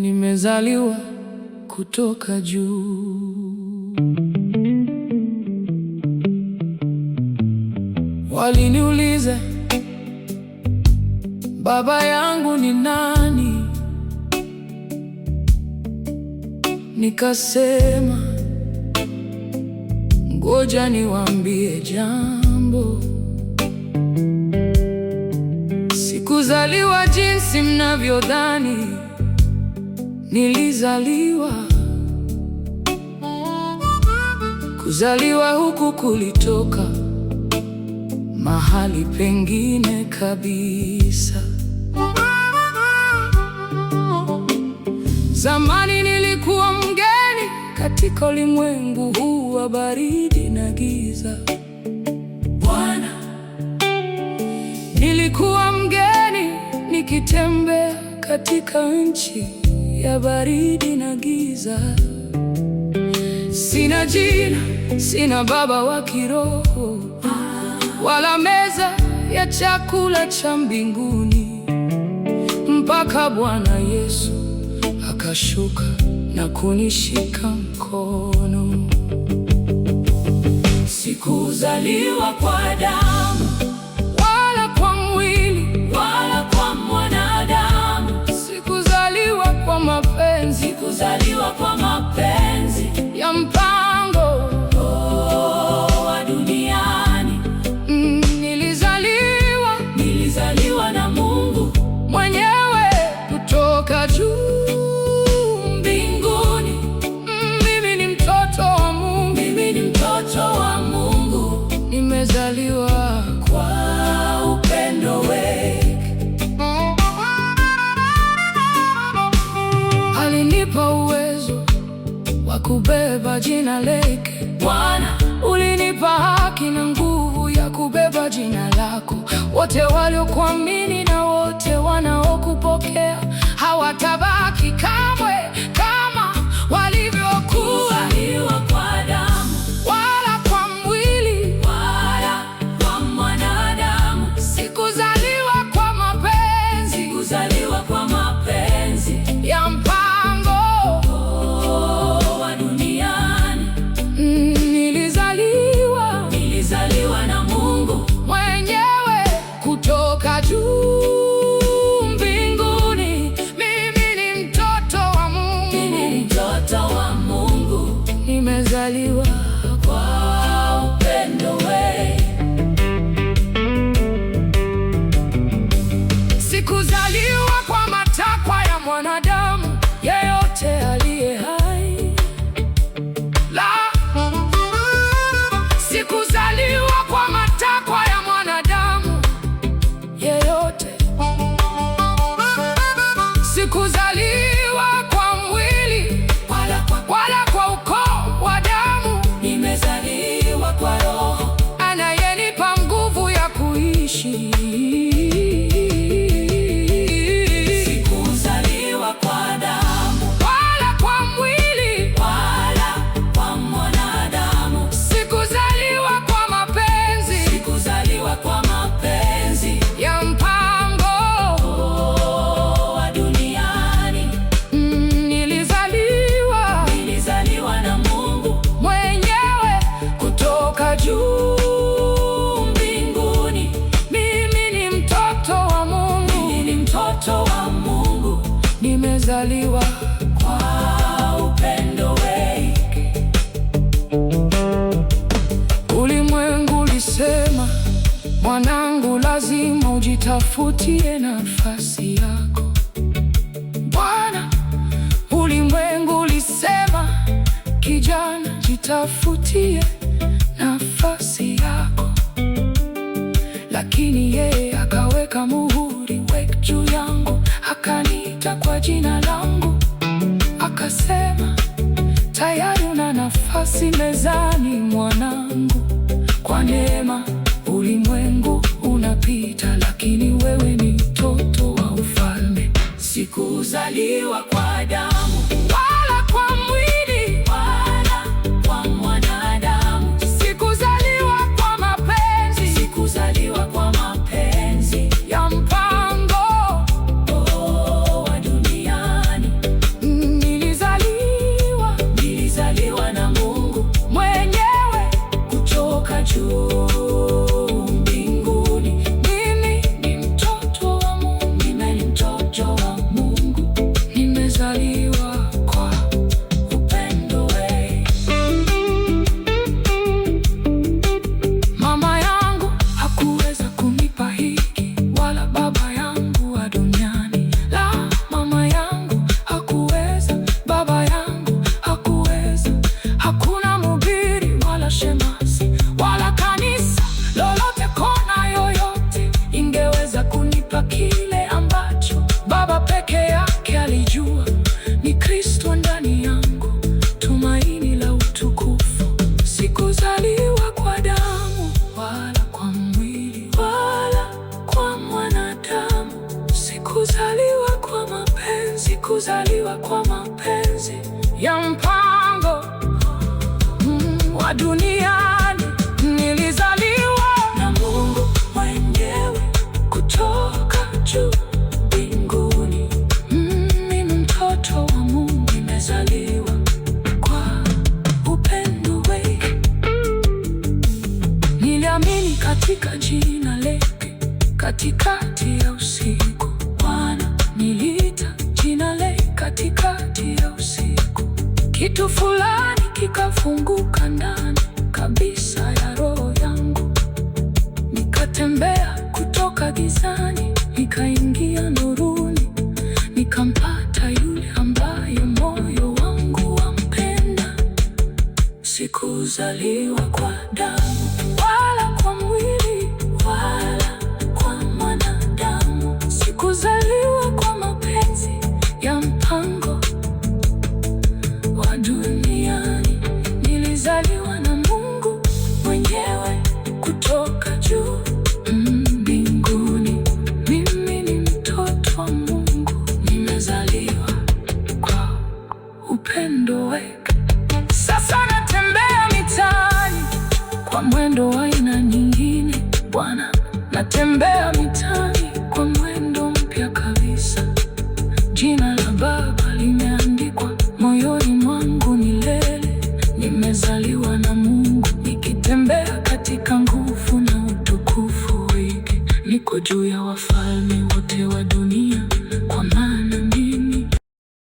Nimezaliwa kutoka juu. Waliniuliza baba yangu ni nani, nikasema ngoja niwaambie jambo. Sikuzaliwa jinsi mnavyodhani, nilizaliwa. Kuzaliwa huku kulitoka mahali pengine kabisa. Zamani nilikuwa mgeni katika ulimwengu huu wa baridi na giza. Bwana, nilikuwa mgeni nikitembea katika nchi ya baridi na giza. Sina jina, sina baba wa kiroho, wala meza ya chakula cha mbinguni, mpaka Bwana Yesu akashuka na kunishika mkono. Sikuzaliwa kwa damu wala kwa mwili wala kwa mwanadamu. Sikuzaliwa kwa mapenzi, sikuzaliwa kwa mapenzi ya mpango wa duniani. Nilizaliwa na Mungu mwenyewe kutoka juu mbinguni. Mimi ni mtoto wa Mungu, mimi ni mtoto wa Mungu. Nimezaliwa kwa upendo wake. Alinipa uwezo wa kubeba jina lake. Bwana, ulinipa haki na nguvu ya kubeba jina lako. Wote waliokuamini na wote wanaokupokea hawatabaki kamwe kama walivyokuwa. Sikuzaliwa kwa damu wala kwa mwili wala kwa mwanadamu. Sikuzaliwa kwa mapenzi, sikuzaliwa kwa mapenzi ya mpango wa duniani. Nilizaliwa na Mungu mwenyewe kutoka juu mbinguni. Mimi ni mtoto wa Mungu, mimi ni mtoto wa Mungu. Nimezaliwa kwa upendo wake. Sikuzaliwa kwa matakwa ya mwanadamu yeyote aliye hai. La, sikuzaliwa kwa matakwa ya mwanadamu yeyote. Sikuzaliwa kwa mwili wala kwa ukoo wa damu. Nimezaliwa kwa Roho anayenipa nguvu ya kuishi. Sikuzaliwa kwa damu wala kwa mwili wala kwa mwanadamu. Sikuzaliwa kwa mapenzi, sikuzaliwa kwa mapenzi ya mpango wa duniani. Nilizaliwa na Mungu mwenyewe kutoka juu mbinguni. Mimi ni mtoto wa Mungu, mimi ni mtoto wa Mungu. Nimezaliwa kwa upendo wake. Ulimwengu ulisema, mwanangu, lazima ujitafutie nafasi yako. Bwana, ulimwengu ulisema, kijana, jitafutie nafasi yako. Lakini yeye akaweka muhuri wake juu yangu, akaniita kwa jina langu, akasema, tayari una nafasi mezani mwanangu. Kwa neema ulimwengu unapita, lakini wewe ni mtoto wa ufalme. Sikuzaliwa kwa damu wala kwa mwili wala kwa mwanadamu. Sikuzaliwa kwa mapenzi, sikuzaliwa kwa mapenzi ya mpango wa duniani. Nilizaliwa na Mungu mwenyewe kutoka juu. Kile ambacho Baba peke yake alijua, ni Kristo ndani yangu, tumaini la utukufu. Sikuzaliwa kwa damu wala kwa mwili wala kwa mwanadamu. Sikuzaliwa kwa mapenzi, sikuzaliwa kwa mapenzi ya mpango wa duniani. Nilizaliwa na Mungu mwenyewe kutoka juu mbinguni. Mimi mtoto wa Mungu, nimezaliwa kwa upendo wake. Niliamini katika jina lake katikati ya usiku. Bwana, niliita jina lake katikati ya usiku. Kitu fulani kikafunguka ndani kabisa ya roho yangu, nikatembea kutoka gizani nikaingia nuruni, nikampata yule ambaye moyo wangu wampenda. Sikuzaliwa kwa damu wala kwa mwili wala kwa mwanadamu. Sikuzaliwa kwa mapenzi ya mpango wa duniani. Nilizaliwa na Mungu mwenyewe kutoka juu mbinguni. Mimi ni mtoto wa Mungu, nimezaliwa kwa upendo wake. Sasa natembea mitaani kwa mwendo wa aina nyingine. Bwana, natembea mitaani kwa mwendo mpya kabisa. Jina la Baba limeandikwa moyoni mwangu milele. Nimezaliwa na Mungu, nikitembea katika nguvu na utukufu wake. Niko juu ya wafalme.